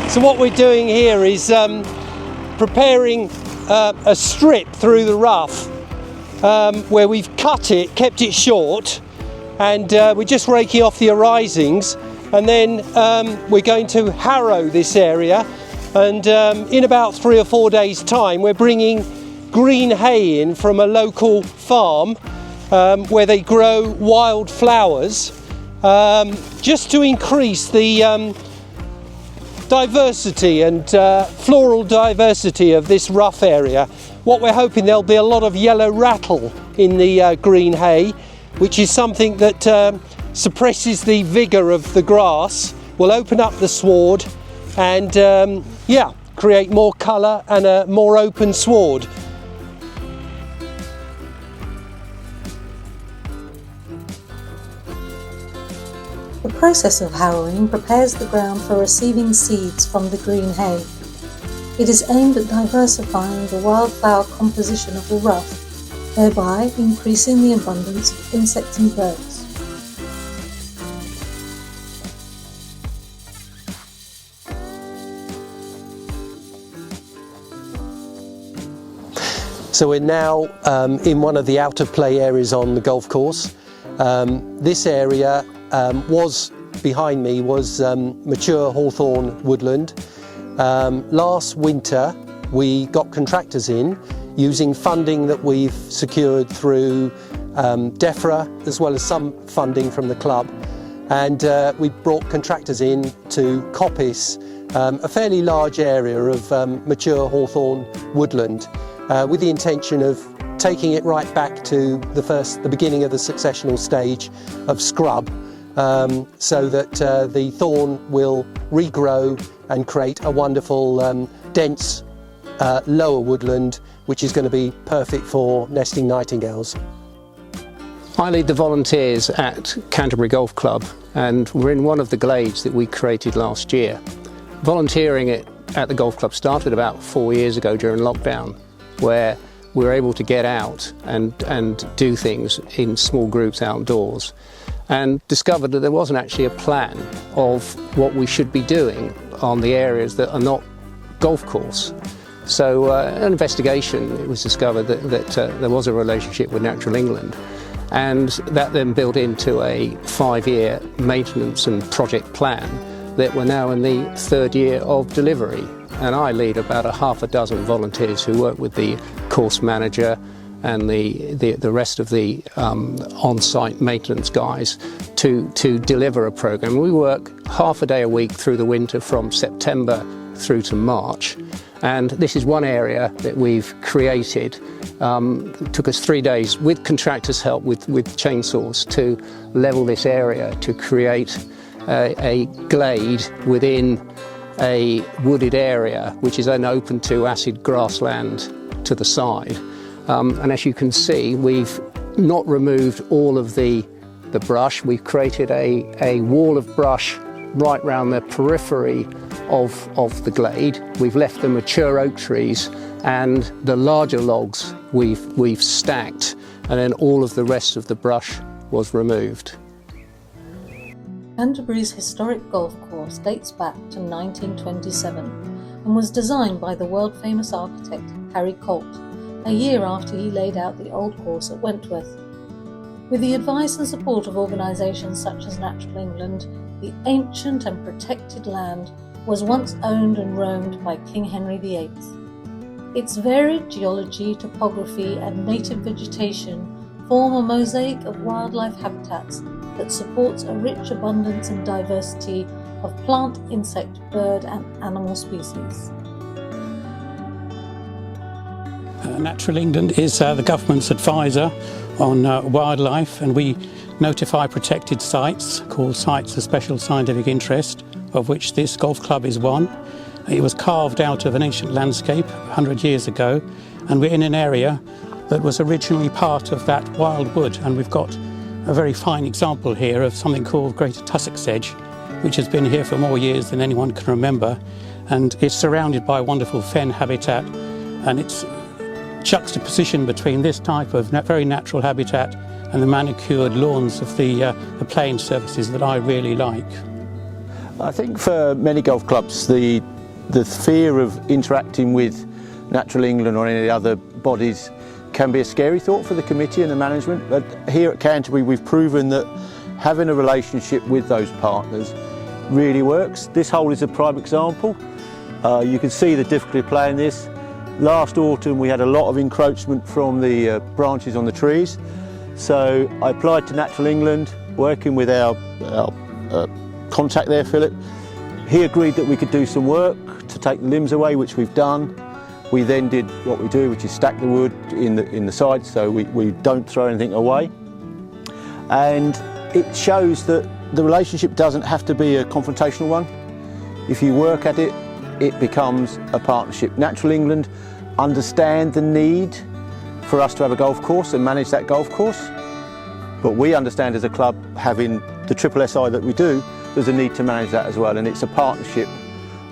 So what we're doing here is preparing a strip through the rough where we've cut it, kept it short, and we're just raking off the arisings, and then we're going to harrow this area, and in about 3 or 4 days time we're bringing green hay in from a local farm where they grow wild flowers, just to increase the diversity and floral diversity of this rough area. What we're hoping, there'll be a lot of yellow rattle in the green hay, which is something that suppresses the vigour of the grass, will open up the sward and yeah, create more colour and a more open sward. The process of harrowing prepares the ground for receiving seeds from the green hay. It is aimed at diversifying the wildflower composition of the rough, thereby increasing the abundance of insects and birds. So we're now in one of the outer play areas on the golf course. This area was behind me was mature hawthorn woodland. Last winter we got contractors in using funding that we've secured through DEFRA as well as some funding from the club, and we brought contractors in to coppice a fairly large area of mature hawthorn woodland with the intention of taking it right back to the beginning of the successional stage of scrub, so that the thorn will regrow and create a wonderful dense lower woodland, which is going to be perfect for nesting nightingales. I lead the volunteers at Canterbury Golf Club, and we're in one of the glades that we created last year. Volunteering at the golf club started about 4 years ago during lockdown, where we were able to get out and do things in small groups outdoors, and discovered that there wasn't actually a plan of what we should be doing on the areas that are not golf course. So an investigation, it was discovered that there was a relationship with Natural England, and that then built into a 5-year maintenance and project plan that we're now in the 3rd year of delivery. And I lead about a half a dozen volunteers who work with the course manager and the rest of the on-site maintenance guys to deliver a program. We work half a day a week through the winter from September through to March. And this is one area that we've created. It took us 3 days with contractors' help with chainsaws to level this area to create a glade within a wooded area, which is then open to acid grassland to the side. And as you can see, we've not removed all of the brush. We've created a wall of brush right round the periphery of the glade. We've left the mature oak trees, and the larger logs we've stacked, and then all of the rest of the brush was removed. Canterbury's historic golf course dates back to 1927 and was designed by the world-famous architect Harry Colt, a year after he laid out the old course at Wentworth. With the advice and support of organisations such as Natural England, the ancient and protected land was once owned and roamed by King Henry VIII. Its varied geology, topography and native vegetation form a mosaic of wildlife habitats that supports a rich abundance and diversity of plant, insect, bird and animal species. Natural England is the government's advisor on wildlife, and we notify protected sites called sites of special scientific interest, of which this golf club is one. It was carved out of an ancient landscape 100 years ago, and we're in an area that was originally part of that wild wood, and we've got a very fine example here of something called Greater Tussock Sedge, which has been here for more years than anyone can remember, and it's surrounded by wonderful fen habitat, and it's juxtaposition between this type of very natural habitat and the manicured lawns of the plain surfaces that I really like. I think for many golf clubs the the fear of interacting with Natural England or any other bodies can be a scary thought for the committee and the management, but here at Canterbury we've proven that having a relationship with those partners really works. This hole is a prime example. You can see the difficulty of playing this. Last autumn we had a lot of encroachment from the branches on the trees, so I applied to Natural England, working with our contact there, Philip. He agreed that we could do some work to take the limbs away, which we've done. We then did what we do, which is stack the wood in the sides, so we don't throw anything away. And it shows that the relationship doesn't have to be a confrontational one. If you work at it, it becomes a partnership. Natural England understand the need for us to have a golf course and manage that golf course, but we understand as a club, having the triple SI that we do, there's a need to manage that as well, and it's a partnership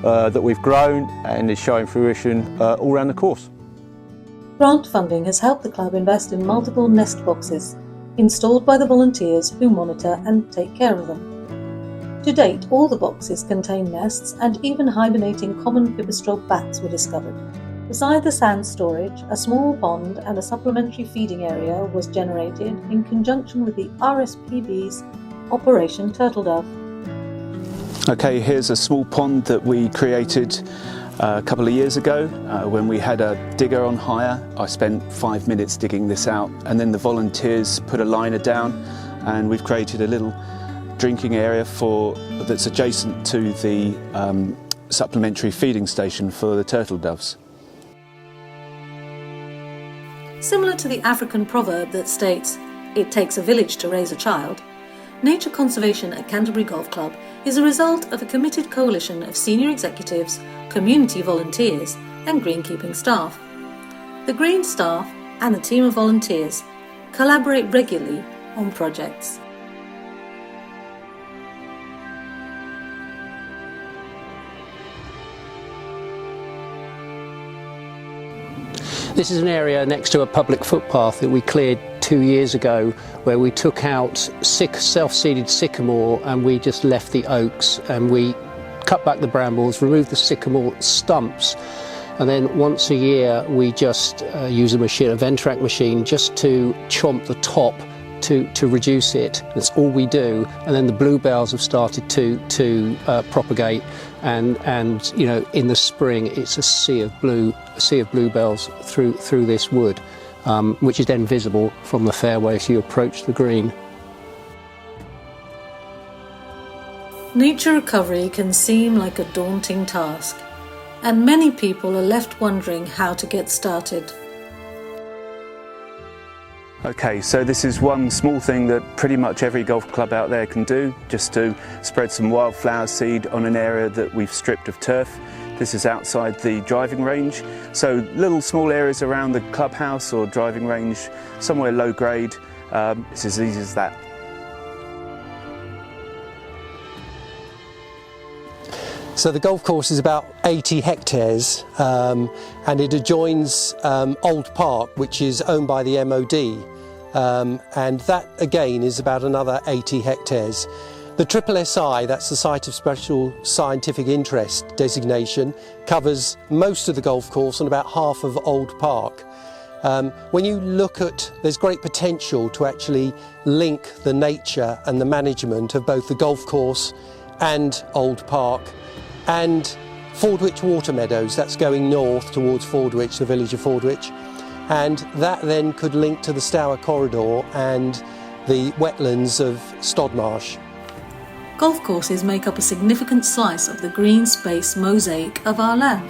that we've grown and is showing fruition all around the course. Grant funding has helped the club invest in multiple nest boxes, installed by the volunteers who monitor and take care of them. To date, all the boxes contain nests, and even hibernating common pipistrelle bats were discovered. Beside the sand storage, a small pond and a supplementary feeding area was generated in conjunction with the RSPB's Operation Turtle Dove. Okay, here's a small pond that we created a couple of years ago when we had a digger on hire. I spent 5 minutes digging this out, and then the volunteers put a liner down, and we've created a little drinking area that's adjacent to the supplementary feeding station for the turtle doves. Similar to the African proverb that states, "It takes a village to raise a child," nature conservation at Canterbury Golf Club is a result of a committed coalition of senior executives, community volunteers and greenkeeping staff. The green staff and the team of volunteers collaborate regularly on projects. This is an area next to a public footpath that we cleared 2 years ago, where we took out self-seeded sycamore and we just left the oaks, and we cut back the brambles, removed the sycamore stumps, and then once a year we just use a Ventrac machine just to chomp the top to reduce it. That's all we do. And then the bluebells have started to propagate, and you know, in the spring it's a sea of bluebells through this wood, which is then visible from the fairway as you approach the green. Nature recovery can seem like a daunting task, and many people are left wondering how to get started. Okay, so this is one small thing that pretty much every golf club out there can do, just to spread some wildflower seed on an area that we've stripped of turf. This is outside the driving range, so little small areas around the clubhouse or driving range, somewhere low grade, it's as easy as that. So the golf course is about 80 hectares and it adjoins Old Park, which is owned by the MOD, and that again is about another 80 hectares. The Triple SI, that's the Site of Special Scientific Interest designation, covers most of the golf course and about half of Old Park. When you look at, there's great potential to actually link the nature and the management of both the golf course and Old Park, and Fordwich Water Meadows, that's going north towards Fordwich, the village of Fordwich, and that then could link to the Stour Corridor and the wetlands of Stodmarsh. Golf courses make up a significant slice of the green space mosaic of our land.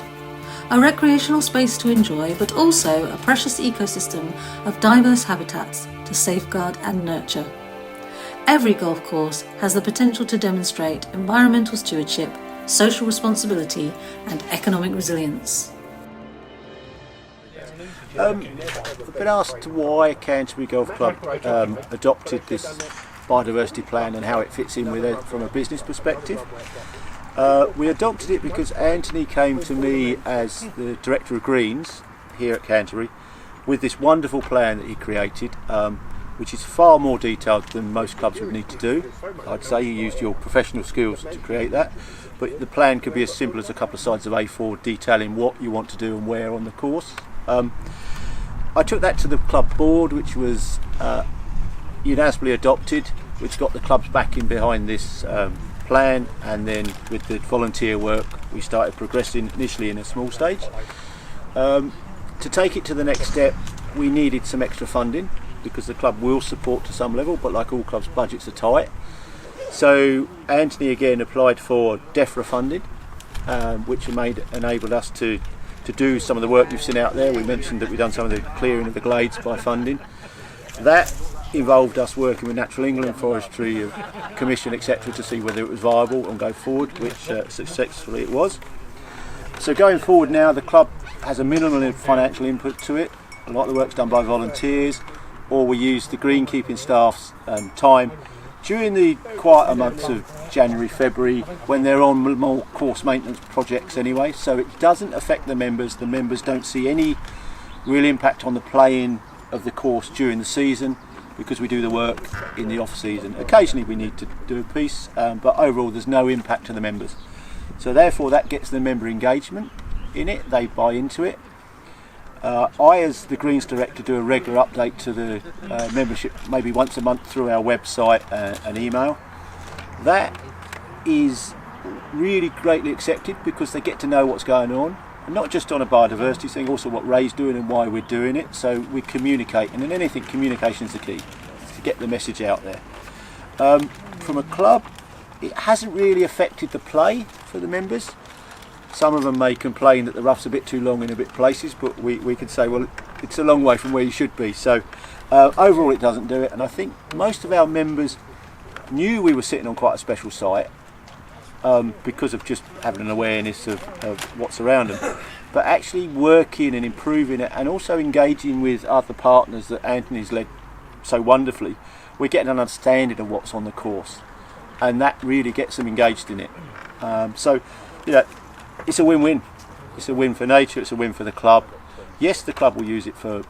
A recreational space to enjoy, but also a precious ecosystem of diverse habitats to safeguard and nurture. Every golf course has the potential to demonstrate environmental stewardship, social responsibility and economic resilience. I've been asked why Canterbury Golf Club adopted this biodiversity plan and how it fits in with it from a business perspective. We adopted it because Anthony came to me as the Director of Greens here at Canterbury with this wonderful plan that he created, which is far more detailed than most clubs would need to do. I'd say you used your professional skills to create that, but the plan could be as simple as a couple of sides of A4 detailing what you want to do and where on the course. I took that to the club board, which was unanimously adopted, which got the club's backing behind this plan, and then with the volunteer work we started progressing initially in a small stage. To take it to the next step, we needed some extra funding because the club will support to some level, but like all clubs, budgets are tight. So Anthony again applied for DEFRA funding, which enabled us to do some of the work you've seen out there. We mentioned that we've done some of the clearing of the glades by funding. That involved us working with Natural England, Forestry Commission, etc., to see whether it was viable and go forward, which successfully it was. So going forward now, the club has a minimal financial input to it. A lot of the work's done by volunteers, or we use the greenkeeping staff's time during the quieter months of January, February, when they're on more course maintenance projects anyway. So it doesn't affect the members. The members don't see any real impact on the playing of the course during the season, because we do the work in the off season. Occasionally we need to do a piece, but overall there's no impact to the members. So therefore that gets the member engagement in it, they buy into it. I, as the Greens Director, do a regular update to the membership, maybe once a month through our website and email. That is really greatly accepted because they get to know what's going on, and not just on a biodiversity thing, also what Ray's doing and why we're doing it. So we communicate, and in anything, communication is the key to get the message out there. From a club, it hasn't really affected the play for the members. Some of them may complain that the rough's a bit too long in a bit places, but we can say, well, it's a long way from where you should be. So overall it doesn't do it, and I think most of our members knew we were sitting on quite a special site because of just having an awareness of what's around them. But actually working and improving it, and also engaging with other partners that Anthony's led so wonderfully, we're getting an understanding of what's on the course, and that really gets them engaged in it. So, you know, it's a win-win. It's a win for nature, it's a win for the club. Yes, the club will use it for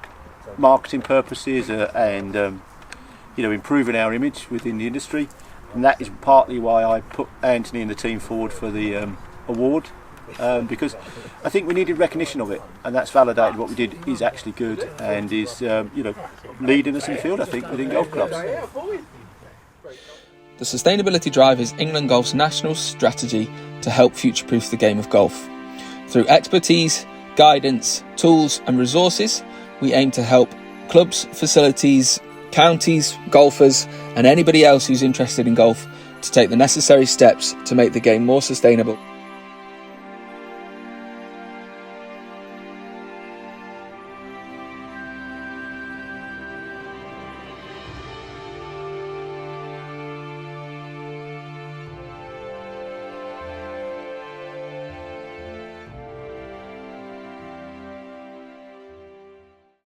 marketing purposes and you know, improving our image within the industry, and that is partly why I put Anthony and the team forward for the award, because I think we needed recognition of it, and that's validated. What we did is actually good and is you know, leading us in the field, I think, within golf clubs. The Sustainability Drive is England Golf's national strategy to help future-proof the game of golf. Through expertise, guidance, tools and resources, we aim to help clubs, facilities, counties, golfers and anybody else who's interested in golf to take the necessary steps to make the game more sustainable.